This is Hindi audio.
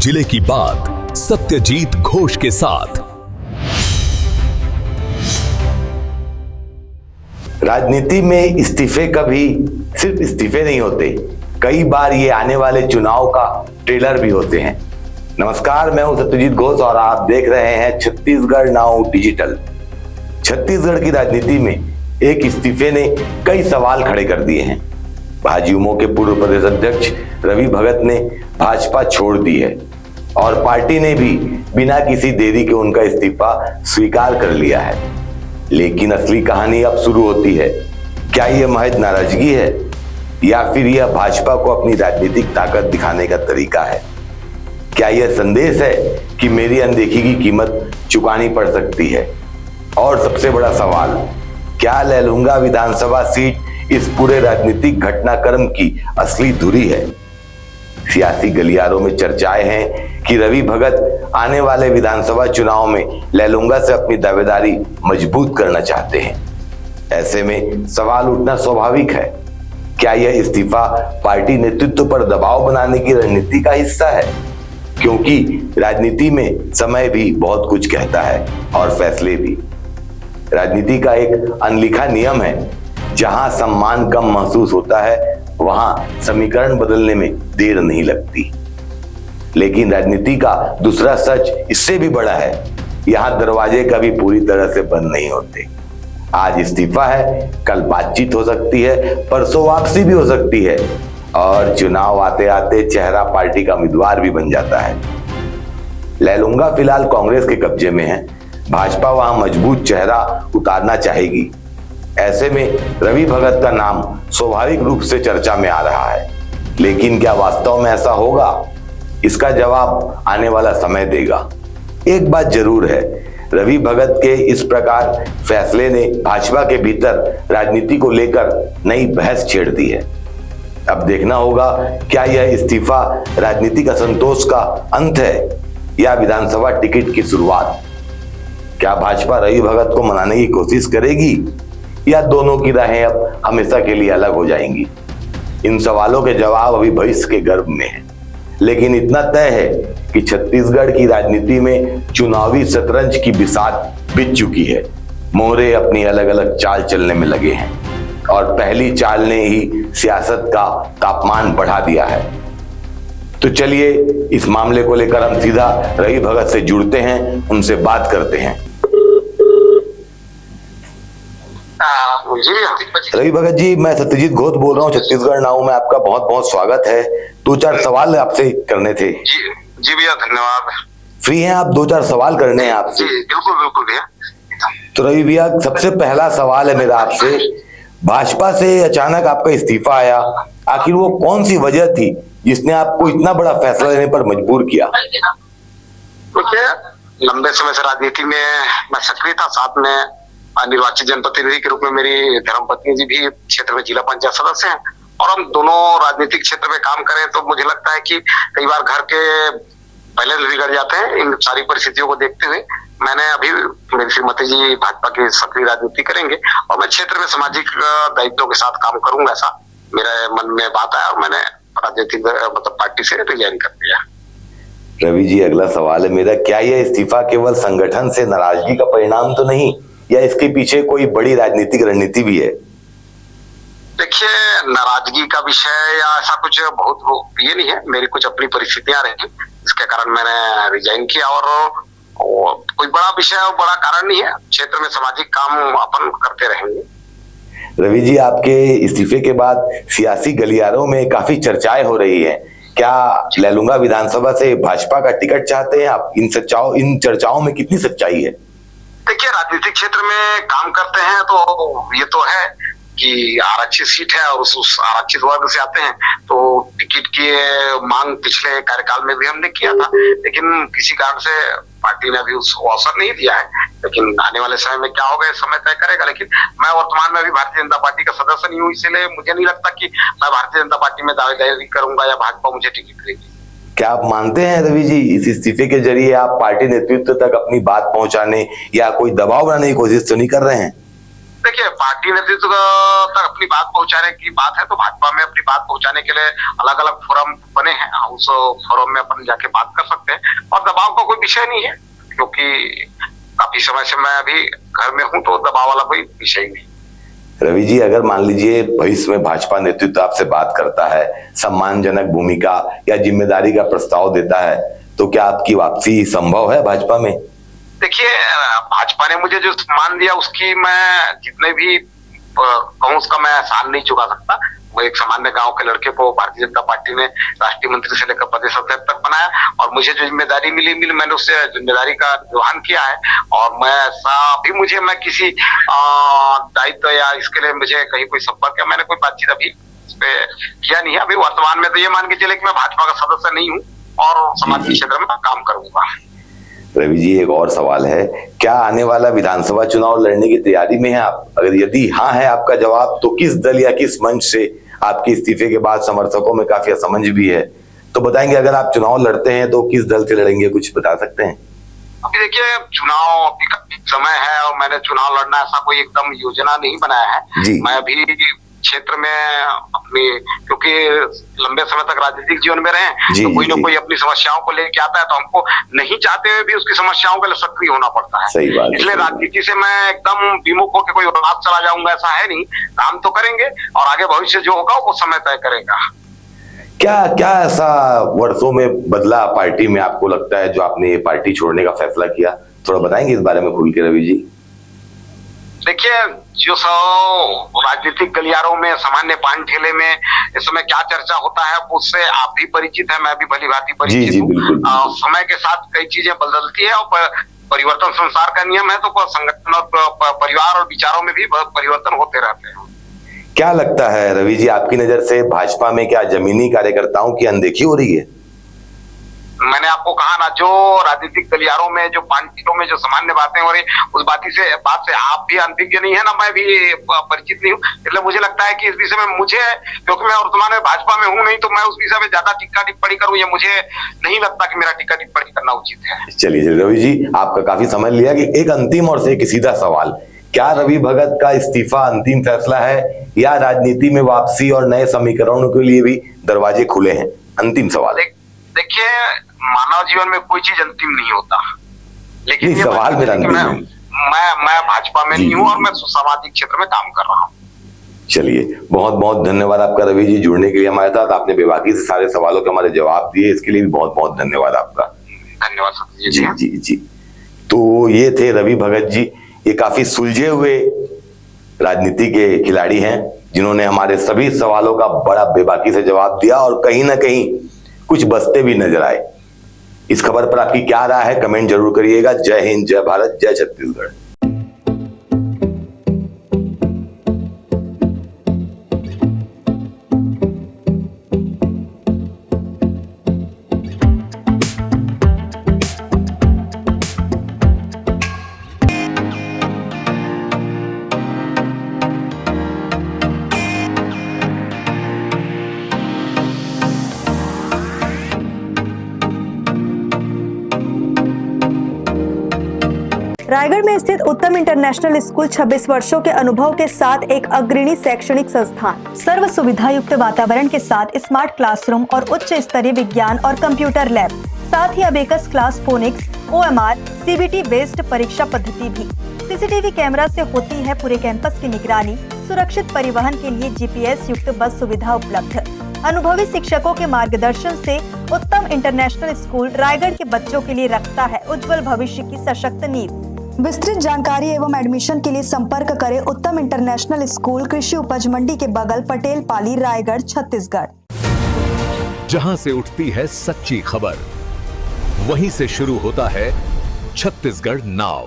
जिले की बात सत्यजीत घोष के साथ। राजनीति में इस्तीफे कभी सिर्फ इस्तीफे नहीं होते, कई बार ये आने वाले चुनाव का ट्रेलर भी होते हैं। नमस्कार, मैं हूं सत्यजीत घोष और आप देख रहे हैं छत्तीसगढ़ नाउ डिजिटल। छत्तीसगढ़ की राजनीति में एक इस्तीफे ने कई सवाल खड़े कर दिए हैं। भाजयुमो के पूर्व प्रदेश अध्यक्ष रवि भगत ने भाजपा छोड़ दी है और पार्टी ने भी बिना किसी देरी के उनका इस्तीफा स्वीकार कर लिया है। लेकिन असली कहानी अब शुरू होती है। क्या यह महज नाराजगी है या फिर यह भाजपा को अपनी राजनीतिक ताकत दिखाने का तरीका है? क्या यह संदेश है कि मेरी अनदेखी की कीमत चुकानी पड़ सकती है? और सबसे बड़ा सवाल, क्या लैलूंगा विधानसभा सीट इस पूरे राजनीतिक घटनाक्रम की असली धुरी है? सियासी गलियारों में चर्चाएं हैं कि रवि भगत आने वाले विधानसभा चुनाव में लैलूंगा से अपनी दावेदारी मजबूत करना चाहते हैं। ऐसे में सवाल उठना स्वाभाविक है, क्या यह इस्तीफा पार्टी नेतृत्व पर दबाव बनाने की रणनीति का हिस्सा है? क्योंकि राजनीति में समय भी बहुत कुछ कहता है और फैसले भी। राजनीति का एक अनलिखा नियम है, जहां सम्मान कम महसूस होता है वहां समीकरण बदलने में देर नहीं लगती। लेकिन राजनीति का दूसरा सच इससे भी बड़ा है, यहां दरवाजे कभी पूरी तरह से बंद नहीं होते। आज इस्तीफा है, कल बातचीत हो सकती है, परसों वापसी भी हो सकती है और चुनाव आते आते चेहरा पार्टी का उम्मीदवार भी बन जाता है। लैलूंगा फिलहाल कांग्रेस के कब्जे में है, भाजपा वहां मजबूत चेहरा उतारना चाहेगी। ऐसे में रवि भगत का नाम स्वाभाविक रूप से चर्चा में आ रहा है। लेकिन क्या वास्तव में ऐसा होगा? इसका जवाब आने वाला समय देगा। एक बात जरूर है, रवि भगत के इस प्रकार फैसले ने भाजपा के भीतर राजनीति को लेकर नई बहस छेड़ दी है। अब देखना होगा, क्या यह इस्तीफा राजनीतिक असंतोष का अंत है या विधानसभा टिकट की शुरुआत? क्या भाजपा रवि भगत को मनाने की कोशिश करेगी या दोनों की राहें अब हमेशा के लिए अलग हो जाएंगी? इन सवालों के जवाब अभी भविष्य के गर्भ में है। लेकिन इतना तय है कि छत्तीसगढ़ की राजनीति में चुनावी शतरंज की बिसात बीत चुकी है। मोहरे अपनी अलग अलग चाल चलने में लगे हैं और पहली चाल ने ही सियासत का तापमान बढ़ा दिया है। तो चलिए इस मामले को लेकर हम सीधा रवि भगत से जुड़ते हैं, उनसे बात करते हैं। रवि भगत जी, मैं सत्यजीत घोष बोल रहा हूँ, छत्तीसगढ़ नाउ में आपका बहुत बहुत स्वागत है। 2-4 सवाल आपसे करने थे। जी भैया, धन्यवाद। फ्री हैं आप? 2-4 सवाल करने हैं आपसे। बिल्कुल बिल्कुल भैया। तो रवि भैया, सबसे पहला सवाल है मेरा आपसे, भाजपा से अचानक आपका इस्तीफा आया, आखिर वो कौन सी वजह थी जिसने आपको इतना बड़ा फैसला लेने पर मजबूर किया? देखिए, लंबे समय से राजनीति में मैं सक्रिय था, साथ में निर्वाचित जनप्रतिनिधि के रूप में मेरी धर्मपत्नी जी भी क्षेत्र में जिला पंचायत सदस्य हैं और हम दोनों राजनीतिक क्षेत्र में काम करें तो मुझे लगता है कि कई बार घर के पहले बिगड़ जाते हैं। इन सारी परिस्थितियों को देखते हुए मैंने अभी, मेरी श्रीमती जी भाजपा की सक्रिय राजनीति करेंगे और मैं क्षेत्र में सामाजिक दायित्वों के साथ काम करूंगा, ऐसा मेरे मन में बात आया और मैंने राजनीतिक मतलब पार्टी से रिजाइन कर दिया। रवि जी, अगला सवाल है मेरा, क्या यह इस्तीफा केवल संगठन से नाराजगी का परिणाम तो नहीं या इसके पीछे कोई बड़ी राजनीतिक रणनीति भी है? देखिए, नाराजगी का विषय या ऐसा कुछ बहुत ये नहीं है, मेरी कुछ अपनी परिस्थितियां रही इसके कारण मैंने रिजाइन किया और कोई बड़ा विषय और बड़ा कारण नहीं है। क्षेत्र में सामाजिक काम अपन करते रहेंगे। रवि जी, आपके इस्तीफे के बाद सियासी गलियारों में काफी चर्चाएं हो रही है। क्या लैलूंगा विधानसभा से भाजपा का टिकट चाहते हैं आप? इन चर्चाओं में कितनी सच्चाई है? देखिए, राजनीतिक क्षेत्र में काम करते हैं तो ये तो है कि आरक्षित सीट है और उस आरक्षित वर्ग से आते हैं तो टिकट की मांग पिछले कार्यकाल में भी हमने किया था, लेकिन किसी कारण से पार्टी ने अभी उसको अवसर नहीं दिया है। लेकिन आने वाले समय में क्या होगा समय तय करेगा। लेकिन मैं वर्तमान में अभी भारतीय जनता पार्टी का सदस्य नहीं हूँ, इसलिए मुझे नहीं लगता कि मैं भारतीय जनता पार्टी में दावेदारी करूंगा या भाजपा मुझे टिकट देगी। क्या आप मानते हैं रवि जी, इस इस्तीफे के जरिए आप पार्टी नेतृत्व तक अपनी बात पहुंचाने या कोई दबाव बनाने की कोशिश तो नहीं कर रहे हैं? देखिए, पार्टी नेतृत्व तक अपनी बात पहुंचाने की बात है तो भाजपा में अपनी बात पहुंचाने के लिए अलग अलग फोरम बने हैं, उस फोरम में अपन जाके बात कर सकते हैं और दबाव का कोई विषय नहीं है, क्योंकि काफी समय से मैं अभी घर में हूं तो दबाव वाला कोई विषय नहीं। रवि जी, अगर मान लीजिए भविष्य में भाजपा नेतृत्व आपसे बात करता है, सम्मानजनक भूमिका या जिम्मेदारी का प्रस्ताव देता है, तो क्या आपकी वापसी संभव है भाजपा में? देखिए, भाजपा ने मुझे जो सम्मान दिया उसकी मैं जितने भी कहूं उसका मैं एहसान नहीं चुका सकता। वो एक सामान्य गांव के लड़के को भारतीय जनता पार्टी ने राष्ट्रीय मंत्री से लेकर प्रदेश अध्यक्ष तक बनाया और मुझे जो जिम्मेदारी मिली मैंने उससे जिम्मेदारी का निर्वहन किया है और मैं ऐसा भी मैं किसी दायित्व या इसके लिए मुझे कहीं कोई संपर्क या मैंने कोई बातचीत अभी इस पे किया नहीं है। अभी वर्तमान में तो ये मान के चले कि मैं भाजपा का सदस्य नहीं हूँ और समाज के क्षेत्र में काम करूंगा। रवि जी, एक और सवाल है, क्या आने वाला विधानसभा चुनाव लड़ने की तैयारी में है आप? अगर यदि हाँ है आपका जवाब, तो किस दल या किस मंच से? आपके इस्तीफे के बाद समर्थकों में काफी असमंजस भी है, तो बताएंगे अगर आप चुनाव लड़ते हैं तो किस दल से लड़ेंगे, कुछ बता सकते हैं? अभी देखिए, चुनाव अभी काफी समय है और मैंने चुनाव लड़ना ऐसा कोई एकदम योजना नहीं बनाया है। मैं अभी क्षेत्र में अपनी, क्योंकि लंबे समय तक राजनीतिक जीवन में रहे तो कोई ना कोई अपनी समस्याओं को लेके आता है तो हमको नहीं चाहते हुए भी उसकी समस्याओं के लिए सक्रिय होना पड़ता है। सही बात, इसलिए राजनीति से मैं एकदम विमुख होकर कोई रात चला जाऊंगा ऐसा है नहीं। काम तो करेंगे और आगे भविष्य जो होगा वो समय तय करेगा। क्या क्या ऐसा वर्षों में बदला पार्टी में, आपको लगता है, जो आपने ये पार्टी छोड़ने का फैसला किया? थोड़ा बताएंगे इस बारे में खुल के रवि जी। देखिए, जो राजनीतिक गलियारों में, सामान्य पान ठेले में इस समय क्या चर्चा होता है उससे आप भी परिचित है, मैं भी भली भांति परिचित हूँ। समय के साथ कई चीजें बदलती है और परिवर्तन संसार का नियम है, तो संगठन और परिवार और विचारों में भी परिवर्तन होते रहते हैं। क्या लगता है रवि जी, आपकी नजर से भाजपा में क्या जमीनी कार्यकर्ताओं की अनदेखी हो रही है? मैंने आपको कहा ना, जो राजनीतिक गलियारों में, जो पार्टियों में जो सामान्य बातें हो रही, उस बात से आप भी अनभिज्ञ नहीं है ना, मैं भी परिचित नहीं हूँ। इसलिए मुझे लगता है कि इस विषय में मुझे, क्योंकि मैं वर्तमान में भाजपा में हूँ नहीं, तो मैं उस विषय में ज्यादा टिक्का टिप्पणी करूँ, ये मुझे नहीं लगता कि मेरा टिक्का टिप्पणी करना उचित है। चलिए रवि जी, आपका काफी समय लिया कि एक अंतिम और एक सीधा सवाल, क्या रवि भगत का इस्तीफा अंतिम फैसला है या राजनीति में वापसी और नए समीकरणों के लिए भी दरवाजे खुले हैं? अंतिम सवाल। देखिए, मानव जीवन में कोई चीज अंतिम नहीं होता, लेकिन सवाल मेरा अंतिम है। मैं भाजपा में नहीं हूँ और मैं सामाजिक क्षेत्र में काम कर रहा हूँ। चलिए, बहुत बहुत धन्यवाद आपका रवि जी, जुड़ने के लिए हमारे साथ। आपने बेबाकी से सारे सवालों के हमारे जवाब दिए, इसके लिए भी बहुत बहुत धन्यवाद आपका। धन्यवाद सत्य जी। जी जी। तो ये थे रवि भगत जी, ये काफी सुलझे हुए राजनीति के खिलाड़ी हैं, जिन्होंने हमारे सभी सवालों का बड़ा बेबाकी से जवाब दिया और कहीं ना कहीं कुछ बसते भी नजर आए। इस खबर पर आपकी क्या राय है, कमेंट जरूर करिएगा। जय हिंद, जय भारत, जय छत्तीसगढ़। रायगढ़ में स्थित उत्तम इंटरनेशनल स्कूल 26 वर्षों के अनुभव के साथ एक अग्रणी शैक्षणिक संस्थान, सर्व सुविधा युक्त वातावरण के साथ स्मार्ट क्लासरूम और उच्च स्तरीय विज्ञान और कंप्यूटर लैब, साथ ही abacus class, phonics, OMR, CBT based परीक्षा पद्धति भी। CCTV कैमरा से होती है पूरे कैंपस की निगरानी। सुरक्षित परिवहन के लिए GPS युक्त बस सुविधा उपलब्ध। अनुभवी शिक्षकों के मार्गदर्शन से उत्तम इंटरनेशनल स्कूल रायगढ़ के बच्चों के लिए रखता है उज्जवल भविष्य की सशक्त नींव। विस्तृत जानकारी एवं एडमिशन के लिए संपर्क करें उत्तम इंटरनेशनल स्कूल, कृषि उपज मंडी के बगल, पटेल पाली, रायगढ़, छत्तीसगढ़। जहां से उठती है सच्ची खबर, वहीं से शुरू होता है छत्तीसगढ़ नाउ।